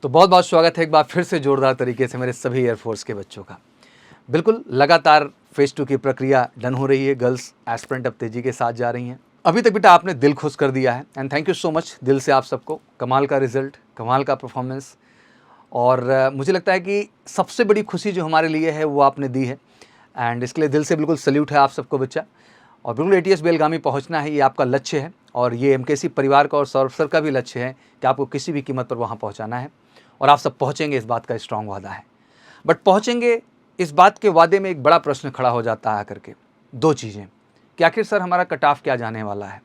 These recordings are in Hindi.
तो बहुत बहुत स्वागत है एक बार फिर से जोरदार तरीके से मेरे सभी एयरफोर्स के बच्चों का। बिल्कुल लगातार फेज़ 2 की प्रक्रिया डन हो रही है। गर्ल्स एस्पिरेंट अब तेज़ी के साथ जा रही हैं। अभी तक बेटा आपने दिल खुश कर दिया है and thank you so much दिल से आप सबको। कमाल का रिजल्ट, कमाल का परफॉर्मेंस और मुझे लगता है कि सबसे बड़ी खुशी जो हमारे लिए है वो आपने दी है एंड इसके लिए दिल से बिल्कुल सल्यूट है आप सबको बच्चा। और बिल्कुल एटीएस बेलगामी पहुंचना है, ये आपका लक्ष्य है और ये एमकेसी परिवार का और सौरभ सर का भी लक्ष्य है कि आपको किसी भी कीमत पर वहाँ पहुँचाना है और आप सब पहुँचेंगे, इस बात का स्ट्रॉन्ग वादा है। बट पहुँचेंगे इस बात के वादे में एक बड़ा प्रश्न खड़ा हो जाता है आकर के, दो चीज़ें कि आखिर सर हमारा कट ऑफ क्या जाने वाला है,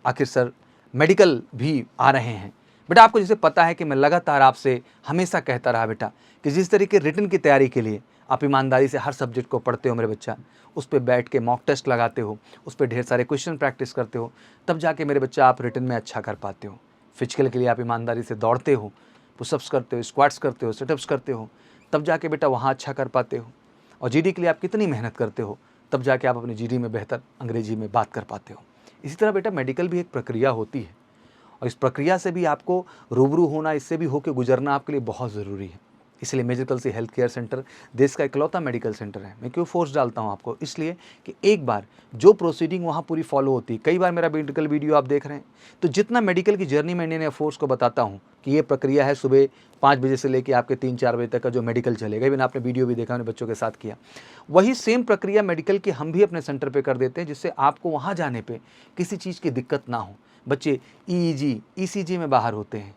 आखिर सर मेडिकल भी आ रहे हैं। बेटा आपको जैसे पता है कि मैं लगातार आपसे हमेशा कहता रहा बेटा कि जिस तरीके रिटन की तैयारी के लिए आप ईमानदारी से हर सब्जेक्ट को पढ़ते हो मेरे बच्चा, उस पर बैठ के मॉक टेस्ट लगाते हो, उस पर ढेर सारे क्वेश्चन प्रैक्टिस करते हो, तब जाके मेरे बच्चा आप रिटन में अच्छा कर पाते हो। फिजिकल के लिए आप ईमानदारी से दौड़ते हो, पुशअप्स करते हो, स्क्वाट्स करते हो, सिटअप्स करते हो, तब जाके बेटा वहाँ अच्छा कर पाते हो। और जीडी के लिए आप कितनी मेहनत करते हो, तब जाके आप अपनी जीडी में बेहतर अंग्रेजी में बात कर पाते हो। इसी तरह बेटा मेडिकल भी एक प्रक्रिया होती है और इस प्रक्रिया से भी आपको रूबरू होना, इससे भी होकर गुजरना आपके लिए बहुत ज़रूरी है। इसलिए major Kalsi health care centre देश का इकलौता मेडिकल सेंटर है। मैं क्यों फोर्स डालता हूँ आपको, इसलिए कि एक बार जो प्रोसीडिंग वहाँ पूरी फॉलो होती है, कई बार मेरा मेडिकल वीडियो आप देख रहे हैं, तो जितना मेडिकल की जर्नी में इंडियन एयरफोर्स को बताता हूँ कि ये प्रक्रिया है, सुबह 5 बजे से लेकर आपके 3-4 बजे तक का जो मेडिकल चलेगा, इवन आपने वीडियो भी देखा, मैंने बच्चों के साथ किया, वही सेम प्रक्रिया मेडिकल की हम भी अपने सेंटर पर कर देते हैं, जिससे आपको वहाँ जाने पर किसी चीज़ की दिक्कत ना हो। बच्चे ईईजी, ईसीजी में बाहर होते हैं,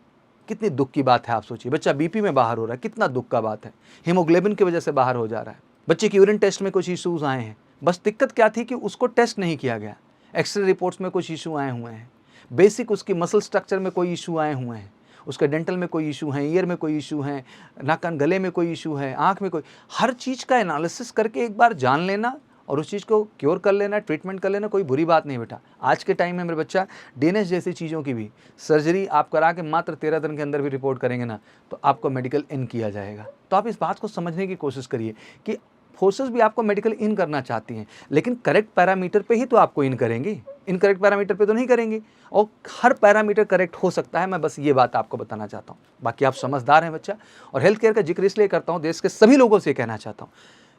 कितनी दुख की बात है आप सोचिए। बच्चा बीपी में बाहर हो रहा है, कितना दुख का बात है। हीमोग्लोबिन की वजह से बाहर हो जा रहा है। बच्चे की यूरिन टेस्ट में कुछ इश्यूज आए हैं, बस दिक्कत क्या थी कि उसको टेस्ट नहीं किया गया। एक्सरे रिपोर्ट्स में कुछ इशू आए हुए हैं, बेसिक उसकी मसल स्ट्रक्चर में कोई इशू आए हुए हैं, उसके डेंटल में कोई इशू है, ईयर में कोई इशू है, नाक कान गले में कोई इशू है, आँख में कोई, हर चीज़ का एनालिसिस करके एक बार जान लेना और उस चीज़ को क्योर कर लेना, ट्रीटमेंट कर लेना, कोई बुरी बात नहीं बेटा। आज के टाइम में मेरे बच्चा डीएनएस जैसी चीज़ों की भी सर्जरी आप करा के मात्र 13 दिन के अंदर भी रिपोर्ट करेंगे ना, तो आपको मेडिकल इन किया जाएगा। तो आप इस बात को समझने की कोशिश करिए कि फोर्सेस भी आपको मेडिकल इन करना चाहती हैं, लेकिन करेक्ट पैरामीटर पे ही तो आपको इन करेंगे, इनकरेक्ट पैरामीटर पे तो नहीं करेंगे। और हर पैरामीटर करेक्ट हो सकता है, मैं बस ये बात आपको बताना चाहता हूँ। बाकी आप समझदार हैं बच्चा, और हेल्थ केयर का जिक्र इसलिए करता हूँ, देश के सभी लोगों से कहना चाहता हूँ,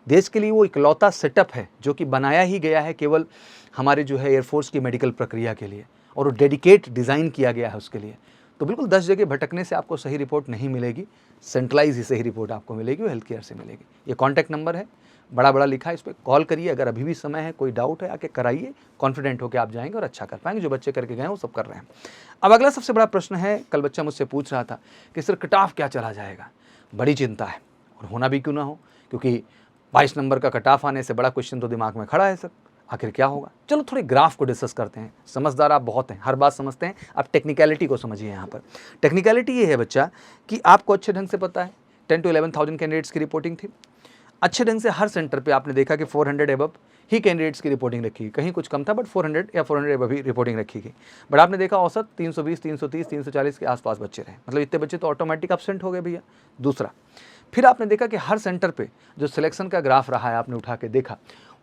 देश के लिए वो इकलौता सेटअप है जो कि बनाया ही गया है केवल हमारे जो है एयरफोर्स की मेडिकल प्रक्रिया के लिए, और वो डेडिकेट डिज़ाइन किया गया है उसके लिए। तो बिल्कुल 10 जगह भटकने से आपको सही रिपोर्ट नहीं मिलेगी, सेंट्रलाइज ही सही रिपोर्ट आपको मिलेगी, वो हेल्थ केयर से मिलेगी। ये कॉन्टैक्ट नंबर है, बड़ा बड़ा लिखा है, इस पर कॉल करिए। अगर अभी भी समय है, कोई डाउट है, आके कराइए, कॉन्फिडेंट होकर आप जाएंगे और अच्छा कर पाएंगे। जो बच्चे करके गए हैं वो सब कर रहे हैं। अब अगला सबसे बड़ा प्रश्न है, कल बच्चा मुझसे पूछ रहा था कि सर कट ऑफ क्या चला जाएगा। बड़ी चिंता है, और होना भी क्यों ना हो, क्योंकि 22 नंबर का कट ऑफ आने से बड़ा क्वेश्चन तो दिमाग में खड़ा है सर, आखिर क्या होगा। चलो थोड़े ग्राफ को डिस्कस करते हैं। समझदार आप बहुत हैं, हर बात समझते हैं। आप टेक्निकलिटी को समझिए। यहाँ पर टेक्निकलिटी ये है बच्चा कि आपको अच्छे ढंग से पता है 10 to 11,000 कैंडिडेट्स की रिपोर्टिंग थी। अच्छे ढंग से हर सेंटर पे आपने देखा कि 400 एबव ही कैंडिडेट्स की रिपोर्टिंग रखी गई, कहीं कुछ कम था बट 400 या 400 एबव ही रिपोर्टिंग रखी गई। बट आपने देखा औसत 320, 330, 340 के आसपास बच्चे रहे, मतलब इतने बच्चे तो ऑटोमेटिक एब्सेंट हो गए भैया। दूसरा, फिर आपने देखा कि हर सेंटर पे जो सिलेक्शन का ग्राफ रहा है, आपने उठा के देखा,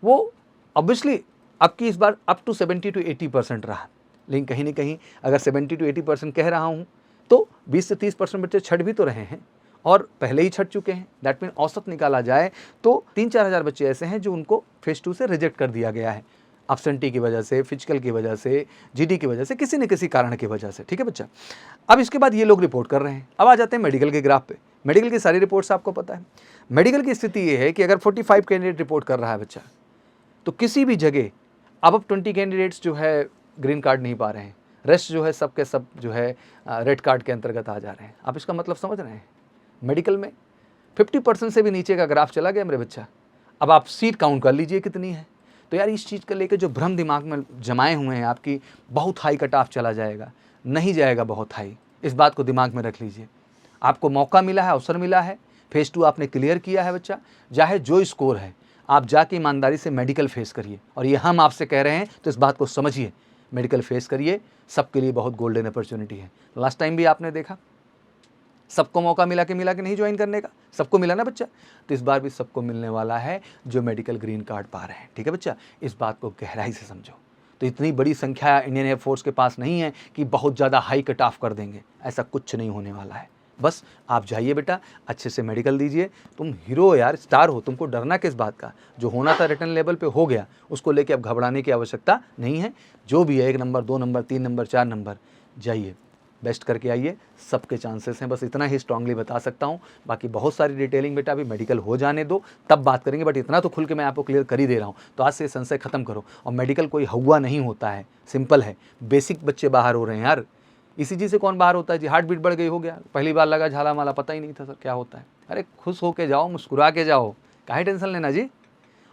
वो ऑब्वियसली आपकी इस बार अप टू 70 to 80% रहा। लेकिन कहीं ना कहीं अगर 70 to 80% कह रहा हूँ, तो 20 से 30% बच्चे छट भी तो रहे हैं और पहले ही छट चुके हैं। दैट मीन औसत निकाला जाए तो 3-4 हज़ार बच्चे ऐसे हैं जो उनको फेज़ 2 से रिजेक्ट कर दिया गया है, एब्सेंटी की वजह से, फिजिकल की वजह से, जीडी की वजह से, किसी न किसी कारण की वजह से। ठीक है बच्चा। अब इसके बाद ये लोग रिपोर्ट कर रहे हैं। अब आ जाते हैं मेडिकल के ग्राफ पे। मेडिकल की सारी रिपोर्ट्स आपको पता है। मेडिकल की स्थिति ये है कि अगर 45 कैंडिडेट रिपोर्ट कर रहा है बच्चा, तो किसी भी जगह अब 20 कैंडिडेट्स जो है ग्रीन कार्ड नहीं पा रहे हैं, रेस्ट जो है सब के सब जो है रेड कार्ड के अंतर्गत आ जा रहे हैं। आप इसका मतलब समझ रहे हैं। मेडिकल में 50% से भी नीचे का ग्राफ चला गया मेरे बच्चा। अब आप सीट काउंट कर लीजिए कितनी है। तो यार इस चीज़ को लेकर जो भ्रम दिमाग में जमाए हुए हैं आपकी, बहुत हाई कट ऑफ चला जाएगा, नहीं जाएगा बहुत हाई, इस बात को दिमाग में रख लीजिए। आपको मौका मिला है, अवसर मिला है, फेज़ 2 आपने क्लियर किया है बच्चा, चाहे जो स्कोर है आप जाके ईमानदारी से मेडिकल फेस करिए। और ये हम आपसे कह रहे हैं तो इस बात को समझिए, मेडिकल फेस करिए, सबके लिए बहुत गोल्डन अपॉर्चुनिटी है। लास्ट टाइम भी आपने देखा सबको मौका मिला के नहीं ज्वाइन करने का, सबको मिला ना बच्चा, तो इस बार भी सबको मिलने वाला है जो मेडिकल ग्रीन कार्ड पा रहे हैं। ठीक है बच्चा, इस बात को गहराई से समझो। तो इतनी बड़ी संख्या इंडियन एयरफोर्स के पास नहीं है कि बहुत ज़्यादा हाई कट ऑफ कर देंगे, ऐसा कुछ नहीं होने वाला है। बस आप जाइए बेटा, अच्छे से मेडिकल दीजिए, तुम हीरो हो यार, स्टार हो, तुमको डरना किस बात का। जो होना था रिटर्न लेवल पे हो गया, उसको लेके अब घबराने की आवश्यकता नहीं है। जो भी है 1 नंबर 2 नंबर 3 नंबर 4 नंबर, जाइए बेस्ट करके आइए, सबके चांसेस हैं। बस इतना ही स्ट्रांगली बता सकता हूँ। बाकी बहुत सारी डिटेलिंग बेटा अभी मेडिकल हो जाने दो, तब बात करेंगे, बट इतना तो खुल के मैं आपको क्लियर कर ही दे रहा हूँ। तो आज से संशय खत्म करो। और मेडिकल कोई हुआ नहीं होता है, सिंपल है। बेसिक बच्चे बाहर हो रहे हैं यार, ईसीजी से कौन बाहर होता है जी? हार्ट बीट बढ़ गई, हो गया, पहली बार लगा झाला माला, पता ही नहीं था सर क्या होता है। अरे खुश होके जाओ, मुस्कुरा के जाओ, काहे टेंशन लेना जी।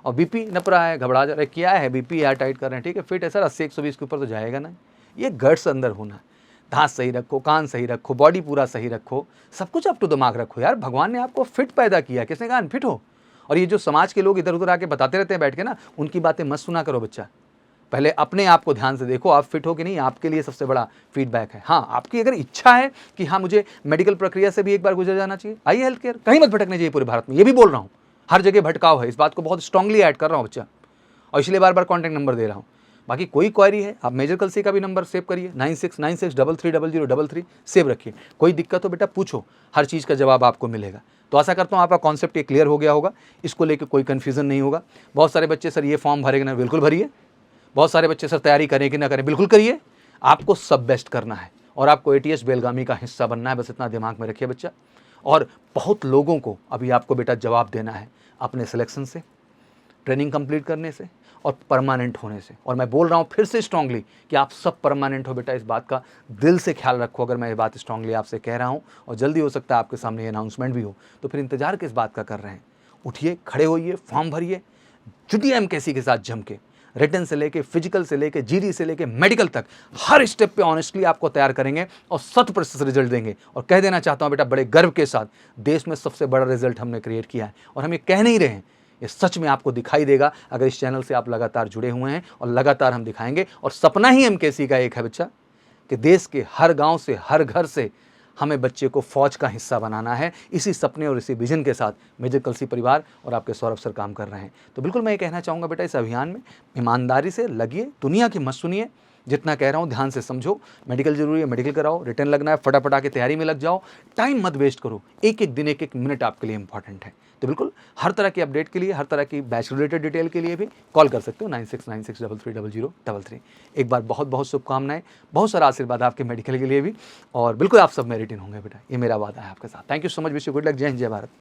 और बीपी नप रहा है, घबरा जा रहा है, क्या है बीपी यार, टाइट कर रहे हैं, ठीक है फिट है सर, 80-120 के ऊपर तो जाएगा ना। ये गट्स अंदर होना, दांत सही रखो, कान सही रखो, बॉडी पूरा सही रखो, सब कुछ अप टू दिमाग रखो यार। भगवान ने आपको फिट पैदा किया, किसने कहा अनफिट हो? और ये जो समाज के लोग इधर उधर आके बताते रहते हैं बैठ के ना, उनकी बातें मत सुना करो बच्चा। पहले अपने आप को ध्यान से देखो, आप फिट हो कि नहीं, आपके लिए सबसे बड़ा फीडबैक है। हाँ, आपकी अगर इच्छा है कि हाँ मुझे मेडिकल प्रक्रिया से भी एक बार गुजर जाना चाहिए, आइए हेल्थ केयर, कहीं मत भटकने चाहिए पूरे भारत में। ये भी बोल रहा हूँ, हर जगह भटकाव है, इस बात को बहुत स्ट्रांगली ऐड कर रहा हूँ बच्चा, और इसलिए बार बार कॉन्टैक्ट नंबर दे रहा हूँ। बाकी कोई क्वेरी है, आप मेजर कलसी का भी नंबर सेव करिए, 9696330033 सेव रखिए। कोई दिक्कत हो बेटा पूछो, हर चीज़ का जवाब आपको मिलेगा। तो आशा करता हूँ आपका कॉन्सेप्ट ये क्लियर हो गया होगा, इसको लेकर कोई कन्फ्यूजन नहीं होगा। बहुत सारे बच्चे सर ये फॉर्म भरेंगे ना, बिल्कुल भरिए। बहुत सारे बच्चे सर तैयारी करें कि ना करें, बिल्कुल करिए। आपको सब बेस्ट करना है और आपको एटीएस बेलगामी का हिस्सा बनना है, बस इतना दिमाग में रखिए बच्चा। और बहुत लोगों को अभी आपको बेटा जवाब देना है अपने सिलेक्शन से, ट्रेनिंग कंप्लीट करने से और परमानेंट होने से। और मैं बोल रहा हूँ फिर से स्ट्रांगली कि आप सब परमानेंट हो बेटा, इस बात का दिल से ख्याल रखो। अगर मैं ये बात स्ट्रांगली आपसे कह रहा हूँ और जल्दी हो सकता है आपके सामने ये अनाउंसमेंट भी हो, तो फिर इंतजार किस बात का कर रहे हैं? उठिए, खड़े होइए, फॉर्म भरिए, जुटिए एमकेसी के साथ जम के। रिटन से लेके, फिजिकल से लेके, जीडी से लेके मेडिकल तक, हर स्टेप पे ऑनेस्टली आपको तैयार करेंगे और 100% रिजल्ट देंगे। और कह देना चाहता हूँ बेटा बड़े गर्व के साथ, देश में सबसे बड़ा रिजल्ट हमने क्रिएट किया है। और हम ये कह नहीं रहे हैं, ये सच में आपको दिखाई देगा अगर इस चैनल से आप लगातार जुड़े हुए हैं, और लगातार हम दिखाएंगे। और सपना ही एमकेसी का एक है बच्चा कि देश के हर गांव से, हर घर से हमें बच्चे को फौज का हिस्सा बनाना है। इसी सपने और इसी विजन के साथ मेजर कलसी परिवार और आपके सौरभ सर काम कर रहे हैं। तो बिल्कुल मैं ये कहना चाहूँगा बेटा, इस अभियान में ईमानदारी से लगिए, दुनिया की मत सुनिए, जितना कह रहा हूँ ध्यान से समझो। मेडिकल जरूरी है, मेडिकल कराओ, रिटर्न लगना है, फटाफट आके तैयारी में लग जाओ, टाइम मत वेस्ट करो। एक एक दिन, एक एक मिनट आपके लिए इंपॉर्टेंट है। तो बिल्कुल हर तरह की अपडेट के लिए, हर तरह की बैच रिलेटेड डिटेल के लिए भी कॉल कर सकते हो 9696330033। एक बार बहुत बहुत शुभकामनाएं, बहुत सारा आशीर्वाद आपके मेडिकल के लिए भी, और बिल्कुल आप सब मेरिट इन होंगे बेटा, ये मेरा वादा है आपके साथ। Thank you so much, wish you good luck, जय हिंद, जय भारत।